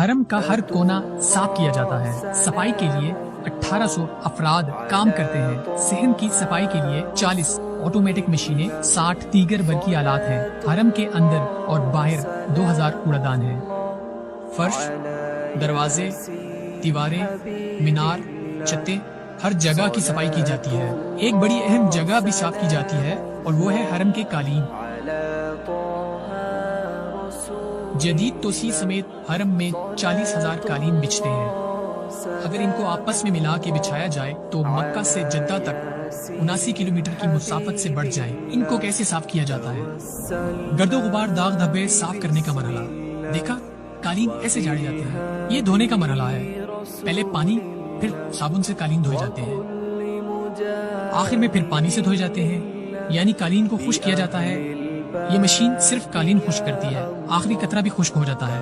حرم کا ہر کونا صاف کیا جاتا ہے۔ صفائی کے لیے 1800 افراد کام کرتے ہیں۔ صحن کی صفائی کے لیے 40 آٹومیٹک مشینیں، 60 دیگر برقی آلات ہیں۔ حرم کے اندر اور باہر 2000 کوڑا دان ہیں۔ فرش، دروازے، دیواریں، مینار، چھتیں، ہر جگہ کی صفائی کی جاتی ہے۔ ایک بڑی اہم جگہ بھی صاف کی جاتی ہے اور وہ ہے حرم کے قالین۔ جدید توسیع سمیت حرم میں 40,000 قالین بچھتے ہیں۔ اگر ان کو آپس میں ملا کے بچھایا جائے تو مکہ سے جدہ تک 79 کلومیٹر کی مسافت سے بڑھ جائیں۔ ان کو کیسے صاف کیا جاتا ہے؟ گرد و غبار، داغ دھبے صاف کرنے کا مرحلہ۔ دیکھا، قالین ایسے جھاڑے جاتے ہیں۔ یہ دھونے کا مرحلہ ہے۔ پہلے پانی، پھر صابن سے قالین دھوئے جاتے ہیں، آخر میں پھر پانی سے دھوئے جاتے ہیں، یعنی قالین کو خشک کیا جاتا ہے۔ یہ مشین صرف قالین خشک کرتی ہے، آخری قطرہ بھی خشک ہو جاتا ہے۔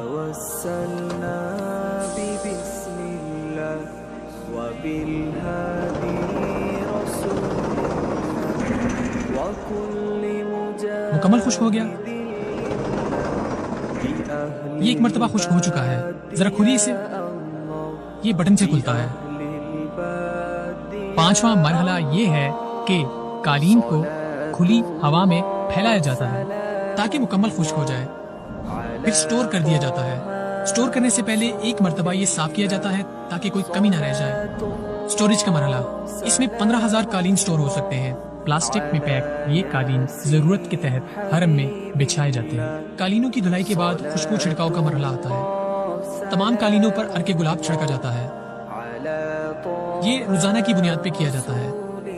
مکمل خشک ہو گیا۔ یہ ایک مرتبہ خشک ہو چکا ہے، ذرا کھولیے اسے۔ یہ بٹن سے کھلتا ہے۔ 5واں مرحلہ یہ ہے کہ قالین کو کھلی ہوا میں پھیلایا جاتا ہے تاکہ مکمل خشک ہو جائے، پھر سٹور کر دیا جاتا ہے۔ سٹور کرنے سے پہلے ایک مرتبہ یہ صاف کیا جاتا ہے تاکہ کوئی کمی نہ رہ جائے۔ سٹوریج کا مرحلہ، اس میں 15,000 قالین سٹور ہو سکتے ہیں۔ پلاسٹک میں پیک یہ قالین ضرورت کے تحت حرم میں بچھائے جاتے ہیں۔ قالینوں کی دھلائی کے بعد خوشبو چھڑکاؤ کا مرحلہ آتا ہے۔ تمام قالینوں پر عرق گلاب چھڑکا جاتا ہے۔ یہ روزانہ کی بنیاد پہ کیا جاتا ہے۔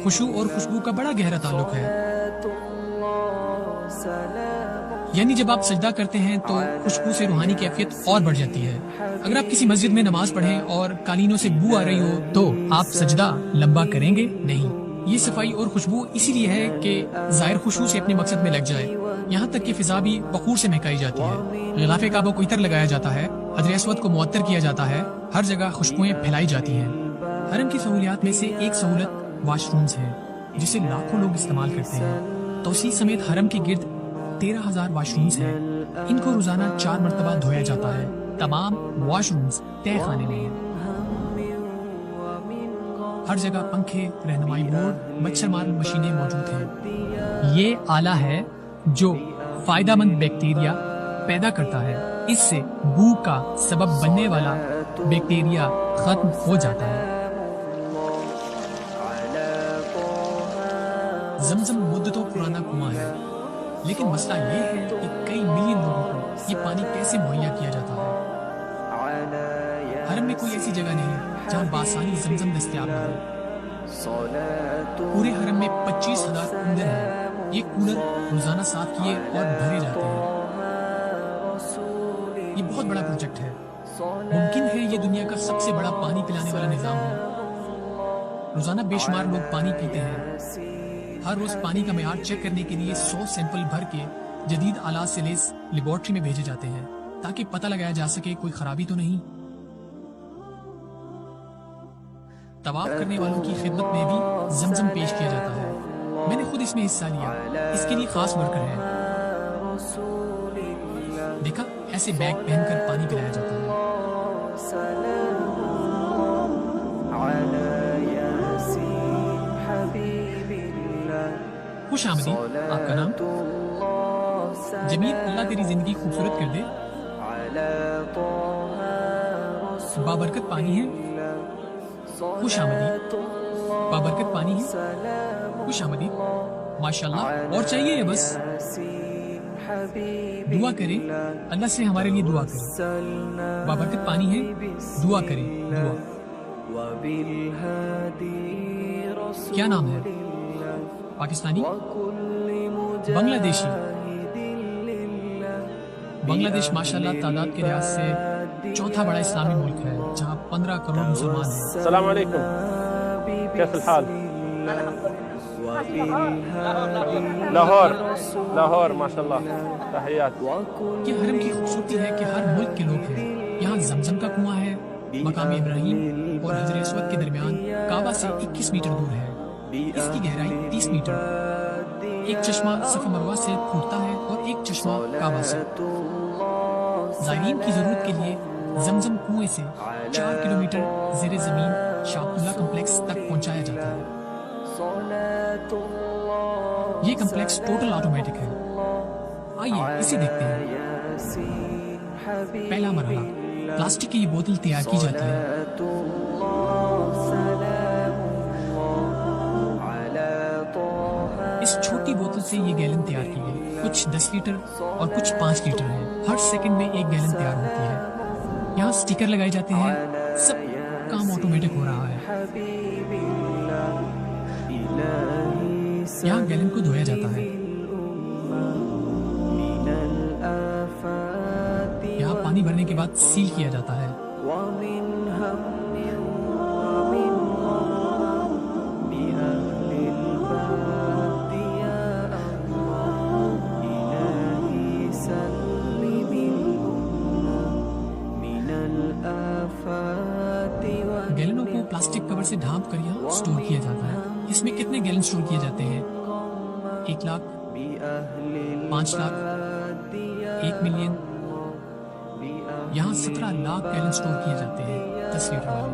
خوشبو اور خوشبو کا بڑا گہرا تعلق ہے، یعنی جب آپ سجدہ کرتے ہیں تو خوشبو سے روحانی کیفیت اور بڑھ جاتی ہے۔ اگر آپ کسی مسجد میں نماز پڑھیں اور قالینوں سے بو آ رہی ہو تو آپ سجدہ لمبا کریں گے نہیں۔ یہ صفائی اور خوشبو اسی لیے ہے کہ ظاہر خوشبو سے اپنے مقصد میں لگ جائے، یہاں تک کہ فضا بھی بخور سے مہکائی جاتی ہے۔ غلاف کعبہ کو عطر لگایا جاتا ہے، حجر اسود کو معطر کیا جاتا ہے، ہر جگہ خوشبوئیں پھیلائی جاتی ہیں۔ حرم کی سہولیات میں سے ایک سہولت واش رومز ہے جسے لاکھوں لوگ استعمال کرتے ہیں۔ توسیع سمیت حرم کے گرد 13,000 واش رومز ہیں۔ ان کو روزانہ 4 مرتبہ دھویا جاتا ہے۔ تمام واش رومز تہہ خانے میں ہیں۔ ہر جگہ پنکھے، رہنمائی بورڈ، مچھر مار مشینیں موجود ہیں۔ یہ آلہ ہے جو فائدہ مند بیکٹیریا پیدا کرتا ہے، اس سے بو کا سبب بننے والا بیکٹیریا ختم ہو جاتا ہے۔ زمزم مدتوں پرانا کنواں ہے، لیکن مسئلہ یہ ہے کہ کئی ملین لوگوں کو یہ پانی کیسے مہیا کیا جاتا ہے۔ حرم میں کوئی ایسی جگہ نہیں جہاں بآسانی زمزم دستیاب نہ ہو۔ پورے حرم میں 25,000 کولر ہیں۔ یہ کولر روزانہ صاف کیے اور بھرے جاتے ہیں۔ یہ بہت بڑا پروجیکٹ ہے۔ ممکن ہے یہ دنیا کا سب سے بڑا پانی پلانے والا نظام ہو۔ روزانہ بے شمار لوگ پانی پیتے ہیں۔ ہر روز پانی کا معیار چیک کرنے کے لیے 100 سیمپل بھر کے جدید آلات سے لیس لیبارٹری میں بھیجے جاتے ہیں تاکہ پتہ لگایا جا سکے کوئی خرابی تو نہیں۔ طواف کرنے والوں کی خدمت میں بھی زمزم پیش کیا جاتا ہے۔ میں نے خود اس میں حصہ لیا، اس کے لیے خاص ورکر ہے۔ دیکھا، ایسے بیگ پہن کر پانی پلایا جاتا ہے۔ خوش آمدید، آپ کا نام؟ جمیل، اللہ تیری زندگی خوبصورت کر دے۔ بابرکت پانی ہے۔ خوش آمدید، بابرکت پانی ہے۔ خوش آمدید، ماشاءاللہ، اور چاہیے یا بس؟ دعا کریں، اللہ سے ہمارے لیے دعا کریں۔ بابرکت پانی ہے، دعا کریں، دعا۔ کیا نام ہے؟ پاکستانی؟ بنگلہ دیشی؟ بنگلہ دیش ماشاءاللہ تعداد کے لحاظ سے چوتھا بڑا اسلامی ملک ہے جہاں 15 کروڑ مسلمان ہیں۔ السلام علیکم، کیف الحال؟ لاہور ماشاءاللہ، تحیات۔ یہ حرم کی خوبصورتی ہے کہ ہر ملک کے لوگ ہیں۔ یہاں زمزم کا کنواں ہے، مقام ابراہیم اور حجر اسود کے درمیان کعبہ سے 21 میٹر دور ہے۔ اس کی گہرائی 30 میٹر۔ ایک چشمہ صفا مروہ سے پھوٹتا ہے اور ایک چشمہ کعبہ سے۔ زائرین کی ضرورت کے لیے زمزم کنویں سے 4 کلومیٹر زیر زمین شاہ عبداللہ کمپلیکس تک پہنچایا جاتا ہے۔ یہ کمپلیکس ٹوٹل آٹومیٹک ہے۔ آئیے اسے دیکھتے ہیں۔ پہلا مرحلہ، پلاسٹک کی یہ بوتل تیار کی جاتی ہے۔ اس چھوٹی بوتل سے یہ گیلن تیار کی گئی، کچھ 10 لیٹر اور کچھ 5 لیٹر ہیں۔ ہر سیکنڈ میں ایک گیلن تیار ہوتی ہے۔ یہاں سٹیکر لگائے جاتے ہیں، سب کام آٹومیٹک ہو رہا ہے۔ یہاں گیلن کو دھویا جاتا ہے۔ یہاں پانی بھرنے کے بعد سیل کیا جاتا ہے۔ گیلنوں کو پلاسٹک کور سے ڈھانپ کر یہاں سٹور کیا جاتا ہے۔ اس میں کتنے گیلن سٹور کیے جاتے ہیں؟ 1 لاکھ، 5 لاکھ، 1 ملین۔ یہاں 17 لاکھ گیلن سٹور کیے جاتے ہیں 10 لیٹر والے۔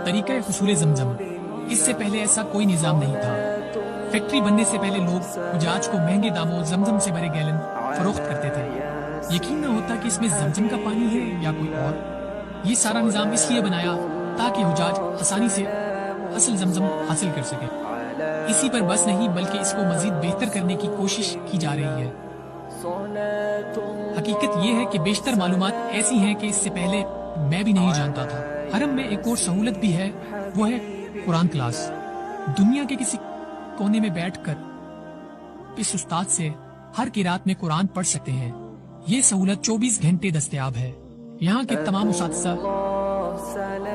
طریقہ حصول زمزم، اس سے پہلے ایسا کوئی نظام نہیں تھا۔ فیکٹری بننے سے پہلے لوگ حجاج کو مہنگے داموں زمزم سے بھرے گیلن فروخت کرتے تھے۔ یقین نہ ہوتا کہ اس میں زمزم کا پانی ہے یا کوئی اور۔ یہ سارا نظام اس لیے بنایا تاکہ حجاج آسانی سے اصل زمزم حاصل کر سکے۔ اسی پر بس نہیں بلکہ اس کو مزید بہتر کرنے کی کوشش کی جا رہی ہے۔ حقیقت یہ ہے کہ بیشتر معلومات ایسی ہیں کہ اس سے پہلے میں بھی نہیں جانتا تھا۔ حرم میں ایک اور سہولت بھی ہے، وہ ہے قرآن کلاس۔ دنیا کے کسی کونے میں بیٹھ کر اس استاد سے ہر قرات میں قرآن پڑھ سکتے ہیں۔ یہ سہولت 24 گھنٹے دستیاب ہے۔ یہاں کے تمام اساتذہ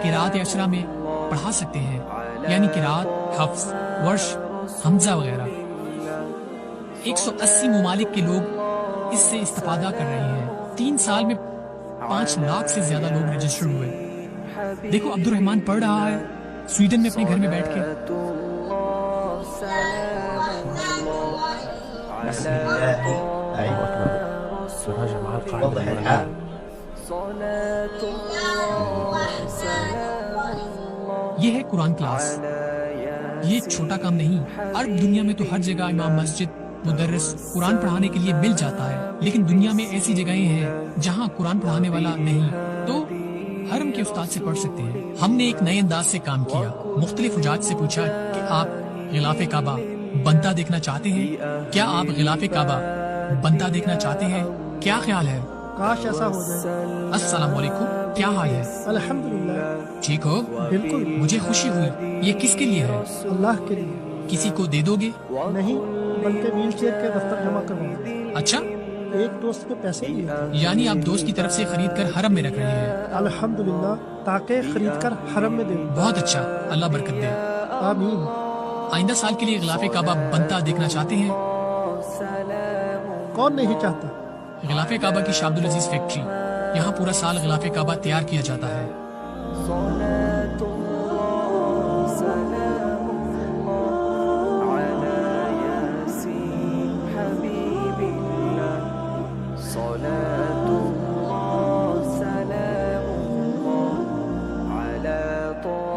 قرات عشرہ میں پڑھا سکتے ہیں، یعنی قرات، حفظ، ورش، حمزہ وغیرہ۔ 180 ممالک کے لوگ اس سے استفادہ کر رہے ہیں۔ 3 سال میں 5 لاکھ سے زیادہ لوگ رجسٹر ہوئے۔ دیکھو عبد الرحمن پڑھ رہا ہے سویڈن میں اپنے گھر میں بیٹھ کے۔ یہ ہے قرآن کلاس۔ یہ چھوٹا کام نہیں۔ عرب دنیا میں تو ہر جگہ امام مسجد، مدرس قرآن پڑھانے کے لیے مل جاتا ہے، لیکن دنیا میں ایسی جگہیں ہیں جہاں قرآن پڑھانے والا نہیں، تو حرم کے استاد سے پڑھ سکتے ہیں۔ ہم نے ایک نئے انداز سے کام کیا۔ مختلف حجاج سے پوچھا کہ آپ غلاف کعبہ بنتا دیکھنا چاہتے ہیں؟ کیا آپ غلاف کعبہ بنتا دیکھنا چاہتے ہیں؟ کیا خیال ہے؟ کاش ایسا ہو جائے۔ السلام علیکم، کیا حال ہے؟ الحمدللہ، ٹھیک ہو؟ بالکل، مجھے خوشی ہوئی۔ یہ کس کے لیے ہے؟ اللہ کے لیے کسی کو دے دو گے؟ نہیں، بلکہ ویل چیئر کے دفتر جمع کرواؤں۔ اچھا، ایک دوست کے پیسے لیے تھے۔ یعنی آپ دوست کی طرف سے خرید کر حرم میں رکھ رہے ہیں؟ الحمدللہ، تاکہ خرید کر حرم میں دے دوں۔ بہت اچھا، اللہ برکت دے۔ آمین۔ آئندہ سال کے لیے غلاف کعبہ بنتا دیکھنا چاہتے ہیں؟ کون نہیں چاہتا؟ غلاف کعبہ کی شاہ عبدالعزیز فیکٹری، یہاں پورا سال غلاف کعبہ تیار کیا جاتا ہے۔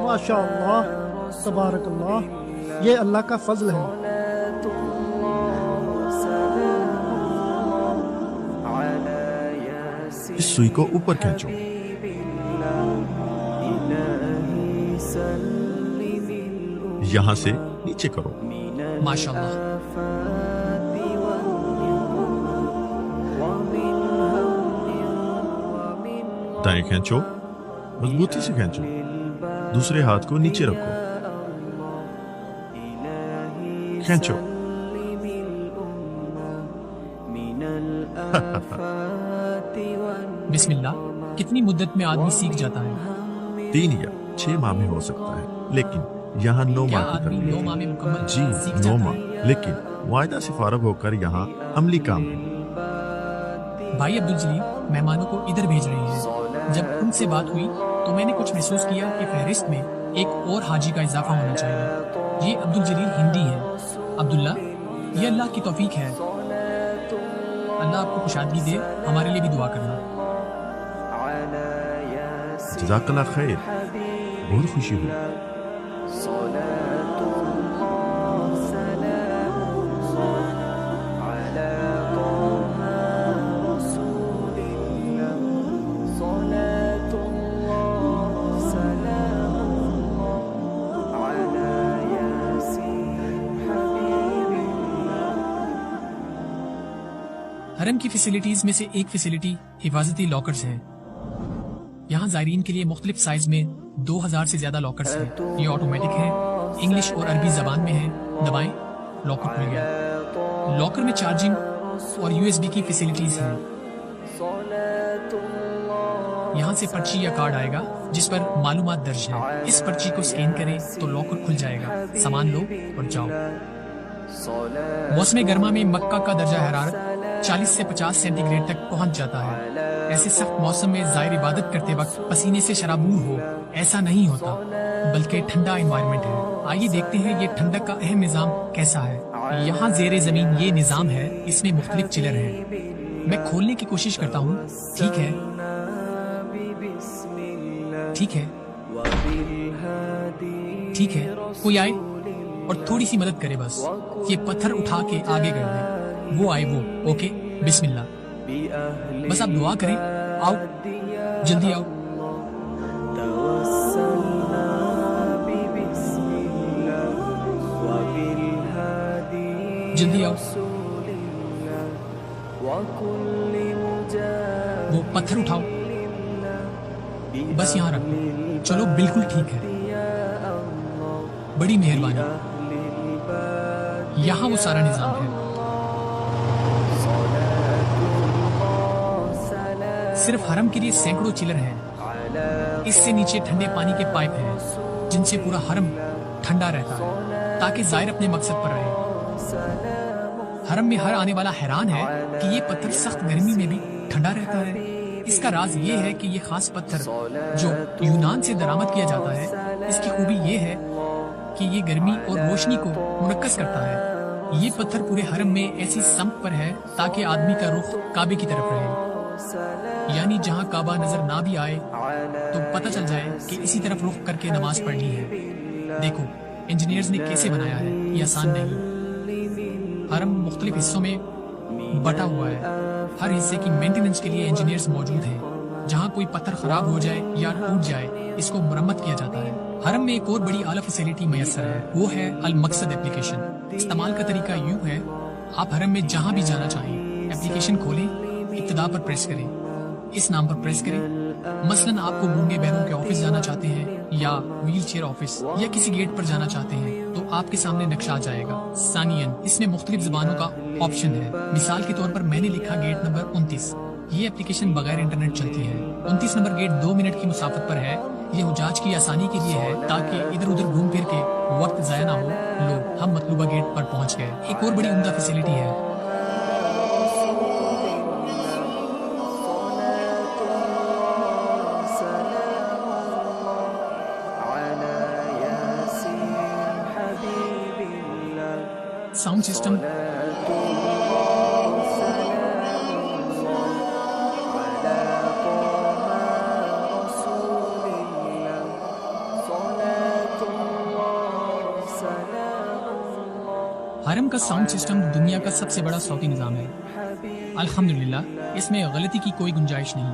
ماشاء اللہ، تبارک اللہ، یہ اللہ کا فضل ہے۔ اس سوئی کو اوپر کھینچو۔ یہاں سے نیچے کرو۔ ماشاءاللہ۔ دائیں کھینچو، مضبوطی سے کھینچو۔ دوسرے ہاتھ کو نیچے رکھو، کھینچو۔ بسم اللہ۔ کتنی مدت میں آدمی سیکھ جاتا ہے؟ 3 یا 6 ماہ میں ہو سکتا ہے، لیکن یہاں 9 کیا ماہ کی آدمی تربیت 9 ہے۔ ماہ میں مکمل جی سیکھ 9 جاتا ماہ، ہے؟ لیکن معاہدہ سے فارغ ہو کر یہاں عملی کام ہے۔ بھائی عبدالجلیل مہمانوں کو ادھر بھیج رہے ہیں۔ جب ان سے بات ہوئی تو میں نے کچھ محسوس کیا کہ فہرست میں ایک اور حاجی کا اضافہ ہونا چاہیے۔ یہ عبدالجلیل ہندی ہیں، عبداللہ یہ اللہ کی توفیق ہے، اللہ آپ کو کشادگی دے، ہمارے لیے بھی دعا کرنا۔ جزاک اللہ خیر، بہت خوشی ہوئی۔ حرم کی فیسیلیٹیز میں سے ایک فیسیلیٹی حفاظتی لاکرز ہیں۔ یہاں زائرین کے لیے مختلف سائز میں 2000 سے زیادہ لاکرز ہیں۔ یہ آٹومیٹک ہیں، انگلش اور عربی زبان میں ہیں، دبائیں لاکر کھل گیا۔ لاکر میں چارجنگ اور USB کی فیسیلیٹیز ہیں۔ یہاں سے پرچی یا کارڈ آئے گا جس پر معلومات درج ہیں، اس پرچی کو سکین کریں تو لاکر کھل جائے گا، سامان لو اور جاؤ۔ موسم گرما میں مکہ کا درجہ حرارت 40 سے 50 سینٹی گریڈ تک پہنچ جاتا ہے۔ ایسے سخت موسم میں زائر عبادت کرتے وقت پسینے سے شرابور ہو، ایسا نہیں ہوتا، بلکہ ٹھنڈا انوائرمنٹ ہے۔ آئیے دیکھتے ہیں یہ ٹھنڈک کا اہم نظام کیسا ہے۔ یہاں زیر زمین یہ نظام ہے، اس میں مختلف چلر ہیں۔ میں کھولنے کی کوشش کرتا ہوں، ٹھیک ہے، ٹھیک ہے، ٹھیک ہے، کوئی آئے اور تھوڑی سی مدد کرے، بس یہ پتھر اٹھا کے آگے کر دیں، وہ آئے وہ، اوکے، بسم اللہ، بس آپ دعا کریں، آؤ جلدی آؤ۔ جلدی آؤ، وہ پتھر اٹھاؤ، بس یہاں رکھ لو، چلو بالکل ٹھیک ہے، بڑی مہربانی۔ یہاں وہ سارا نظام ہے۔ صرف حرم کے لیے سینکڑوں چلر ہیں، اس سے نیچے ٹھنڈے پانی کے پائپ ہیں جن سے پورا حرم ٹھنڈا رہتا ہے تاکہ زائر اپنے مقصد پر رہے۔ حرم میں ہر آنے والا حیران ہے کہ یہ پتھر سخت گرمی میں بھی ٹھنڈا رہتا ہے۔ اس کا راز یہ ہے کہ یہ خاص پتھر جو یونان سے درآمد کیا جاتا ہے، اس کی خوبی یہ ہے کہ یہ گرمی اور روشنی کو منعکس کرتا ہے۔ یہ پتھر پورے حرم میں ایسی سمت پر ہے تاکہ آدمی کا رخ کعبے کی طرف رہے، یعنی جہاں کعبہ نظر نہ بھی آئے تو پتہ چل جائے کہ اسی طرف رخ کر کے نماز پڑھنی ہے۔ دیکھو انجینئرز نے کیسے بنایا ہے، یہ آسان نہیں۔ حرم مختلف حصوں میں بٹا ہوا ہے، ہر حصے کی مینٹیننس کے لیے انجینئرز موجود ہیں۔ جہاں کوئی پتھر خراب ہو جائے یا ٹوٹ جائے اس کو مرمت کیا جاتا ہے۔ حرم میں ایک اور بڑی اعلیٰ فیسیلیٹی میسر ہے، وہ ہے المقصد اپلیکیشن۔ استعمال کا طریقہ یوں ہے، آپ حرم میں جہاں بھی جانا چاہیں اپلیکیشن کھولیں، ابتدا پر پریس کریں، اس نام پر پریس کریں۔ مثلاً آپ کو گونگے بہروں کے آفس جانا چاہتے ہیں یا ویل چیئر آفس یا کسی گیٹ پر جانا چاہتے ہیں تو آپ کے سامنے نقشہ آ جائے گا۔ ثانیاً اس میں مختلف زبانوں کا آپشن ہے، مثال کے طور پر میں نے لکھا گیٹ نمبر 29۔ یہ اپلیکیشن بغیر انٹرنیٹ چلتی ہے۔ 29 نمبر گیٹ 2 منٹ کی مسافت پر ہے۔ یہ حجاج کی آسانی کے لیے ہے تاکہ ادھر ادھر گھوم پھر کے وقت ضائع نہ ہو۔ لو ہم مطلوبہ گیٹ پر پہنچ گئے۔ ایک اور بڑی عمدہ فیسیلیٹی ہے، ساؤنڈ سسٹم۔ حرم کا ساؤنڈ سسٹم دنیا کا سب سے بڑا صوتی نظام ہے۔ الحمدللہ اس میں غلطی کی کوئی گنجائش نہیں۔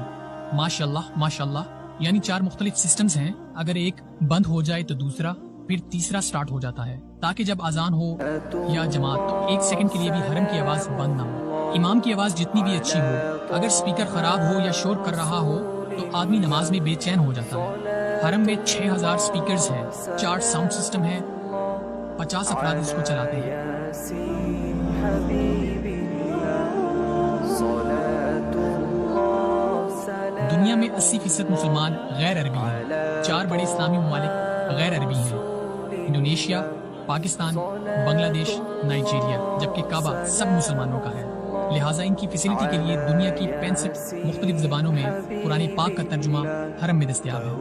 ماشاءاللہ ماشاءاللہ، یعنی 4 مختلف سسٹمز ہیں، اگر ایک بند ہو جائے تو دوسرا پھر تیسرا سٹارٹ ہو جاتا ہے تاکہ جب اذان ہو یا جماعت تو 1 سیکنڈ کے لیے بھی حرم کی آواز بند نہ ہو۔ امام کی آواز جتنی بھی اچھی ہو، اگر سپیکر خراب ہو یا شور کر رہا ہو تو آدمی نماز میں بے چین ہو جاتا ہے۔ حرم میں 6000 سپیکرز ہیں، 4 ساؤنڈ سسٹم ہیں، 50 افراد اس کو چلاتے ہیں۔ دنیا میں 80% مسلمان غیر عربی ہیں۔ 4 بڑے اسلامی ممالک غیر عربی ہیں، انڈونیشیا، پاکستان، بنگلہ دیش، نائجیریا، جبکہ کعبہ سب مسلمانوں کا ہے۔ لہٰذا ان کی فیسیلیٹی کے لیے دنیا کی 65 مختلف زبانوں میں قرآن پاک کا ترجمہ حرم میں دستیاب ہے۔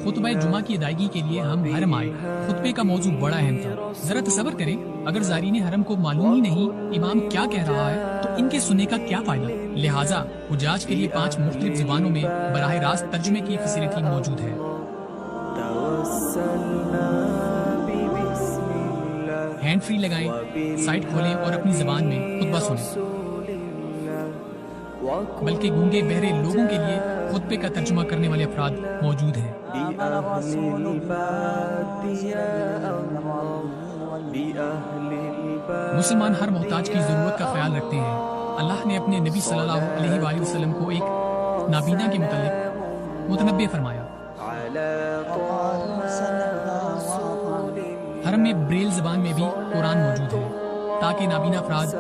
خطبہ جمعہ کی ادائیگی کے لیے ہم حرم آئے. خطبے کا موضوع بڑا اہم تھا. ذرا تصور کریں اگر زائرین حرم کو معلوم ہی نہیں امام کیا کہہ رہا ہے تو ان کے سننے کا کیا فائدہ. لہٰذا حجاج کے لیے 5 مختلف زبانوں میں براہ راست ترجمے کی فیسلٹی موجود ہے. ہینڈ فری لگائیں، سائٹ کھولیں اور اپنی زبان میں خطبہ سنیں. بلکہ گونگے بہرے لوگوں کے لیے خطبے کا ترجمہ کرنے والے افراد موجود ہیں. مسلمان ہر محتاج کی ضرورت کا خیال رکھتے ہیں. اللہ نے اپنے نبی صلی اللہ علیہ وآلہ وسلم کو ایک نابینا کے متعلق متنبع فرمایا. حرم میں بریل زبان میں بھی قرآن موجود ہے تاکہ نابینا افراد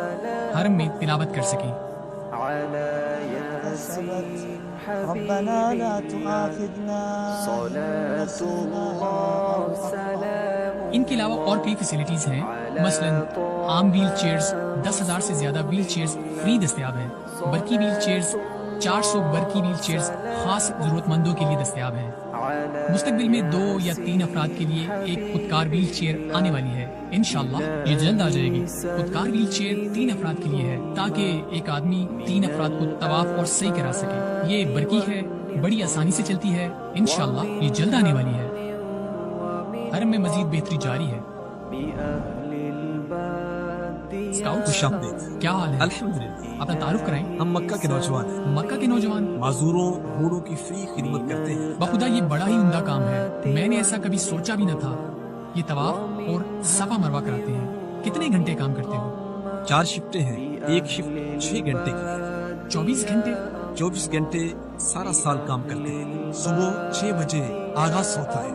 حرم میں تلاوت کر سکیں. ربنا لا تؤاخذنا ان کے علاوہ اور کئی فیسلٹیز ہیں. مثلا عام ویل چیئرز 10,000 سے زیادہ ویل چیئرز فری دستیاب ہیں. برقی ویل چیئرز 400 برقی ویل چیئرز خاص ضرورت مندوں کے لیے دستیاب ہیں. مستقبل میں 2 یا 3 افراد کے لیے ایک خودکار ویل چیئر آنے والی ہے. انشاءاللہ یہ جلد آ جائے گی. خودکار ویل چیئر 3 افراد کے لیے ہے تاکہ ایک آدمی 3 افراد کو طواف اور صحیح کرا سکے. یہ برقی ہے، بڑی آسانی سے چلتی ہے. انشاءاللہ یہ جلد آنے والی ہے. حرم میں مزید بہتری جاری ہے. اسکاؤٹ کیا حال ہے؟ الحمدللہ. اپنا تعارف کرائیں. ہم مکہ کے نوجوان ہیں. مکہ کے نوجوان معذوروں بوڑھوں کی فری خدمت کرتے ہیں. بخدا یہ بڑا ہی عمدہ کام ہے. میں نے ایسا کبھی سوچا بھی نہ تھا. یہ طواف اور صفا مروہ کراتے ہیں. کتنے گھنٹے کام کرتے ہو؟ 4 شفٹیں ہیں. ایک شفٹ 6 گھنٹے کی ہے. 24 گھنٹے 24 گھنٹے سارا سال کام کرتے ہیں. صبح 6 بجے آغاز ہوتا ہے.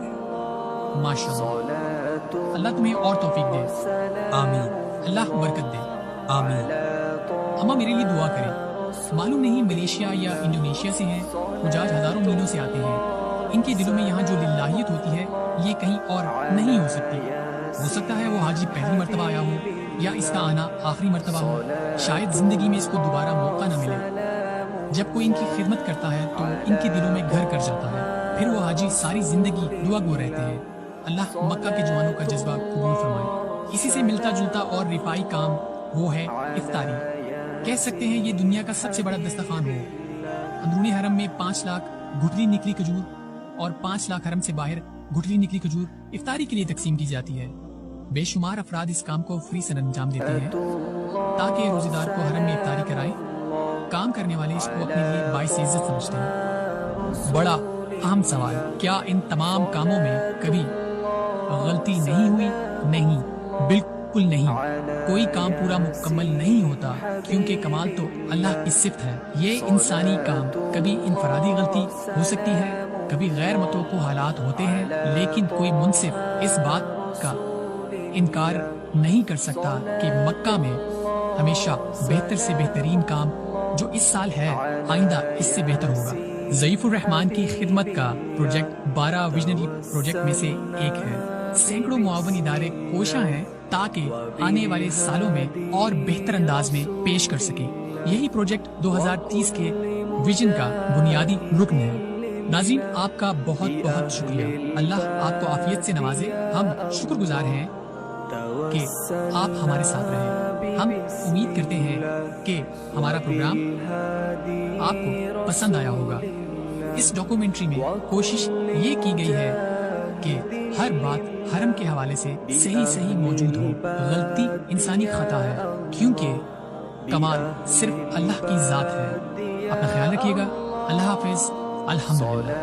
ماشاءاللہ. اللہ تمہیں اور توفیق دے. آمین اللہ برکت دے. آمین. اماں میرے لیے دعا کریں. معلوم نہیں ملیشیا یا انڈونیشیا سے ہیں. حجاج ہزاروں میلوں سے آتے ہیں. ان کے دلوں میں یہاں جو للہیت ہوتی ہے یہ کہیں اور نہیں ہو سکتی. ہو سکتا ہے وہ حاجی پہلی مرتبہ آیا ہو یا اس کا آنا آخری مرتبہ ہو. شاید زندگی میں اس کو دوبارہ موقع نہ ملے. جب کوئی ان کی خدمت کرتا ہے تو ان کے دلوں میں گھر کر جاتا ہے. پھر وہ حاجی ساری زندگی دعا گو رہتے ہیں. اللہ مکہ کے جوانوں کا جذبہ قبول فرمائے. اسی سے ملتا جلتا اور رفائی کام وہ ہے افطاری. کہہ سکتے ہیں یہ دنیا کا سب سے بڑا دسترخوان ہو. اندرونی حرم میں 5 لاکھ گٹھلی نکلی کھجور اور 5 لاکھ حرم سے باہر گٹھلی نکلی کھجور افطاری کے لیے تقسیم کی جاتی ہے. بے شمار افراد اس کام کو فری سر انجام دیتے ہیں تاکہ روزے دار کو حرم میں افطاری کرائیں. کام کرنے والے اس کو اپنے لیے باعث عزت سمجھتے ہیں. بڑا اہم سوال، کیا ان تمام کاموں میں کبھی غلطی نہیں ہوئی؟ نہیں، بالکل نہیں. کوئی کام پورا مکمل نہیں ہوتا کیونکہ کمال تو اللہ کی صفت ہے. یہ انسانی کام کبھی انفرادی غلطی ہو سکتی ہے، کبھی غیر متوقع حالات ہوتے ہیں، لیکن کوئی منصف اس بات کا انکار نہیں کر سکتا کہ مکہ میں ہمیشہ بہتر سے بہترین کام جو اس سال ہے آئندہ اس سے بہتر ہوگا. ضعیف الرحمان کی خدمت کا پروجیکٹ 12 ویژنری پروجیکٹ میں سے ایک ہے. سینکڑوں معاون ادارے کوشاں ہیں تاکہ آنے والے سالوں میں اور بہتر انداز میں پیش کر سکیں. یہی پروجیکٹ 2030 کے ویژن کا بنیادی رکن ہے. ناظرین آپ کا بہت بہت شکریہ. اللہ آپ کو عافیت سے نوازے. ہم شکر گزار ہیں کہ آپ ہمارے ساتھ رہے. ہم امید کرتے ہیں کہ ہمارا پروگرام آپ کو پسند آیا ہوگا. اس ڈاکومنٹری میں کوشش یہ کی گئی ہے کہ ہر بات حرم کے حوالے سے صحیح موجود ہو. غلطی انسانی خطا ہے کیونکہ کمال صرف اللہ کی ذات ہے. اپنا خیال رکھیے گا. اللہ حافظ. الحمدللہ.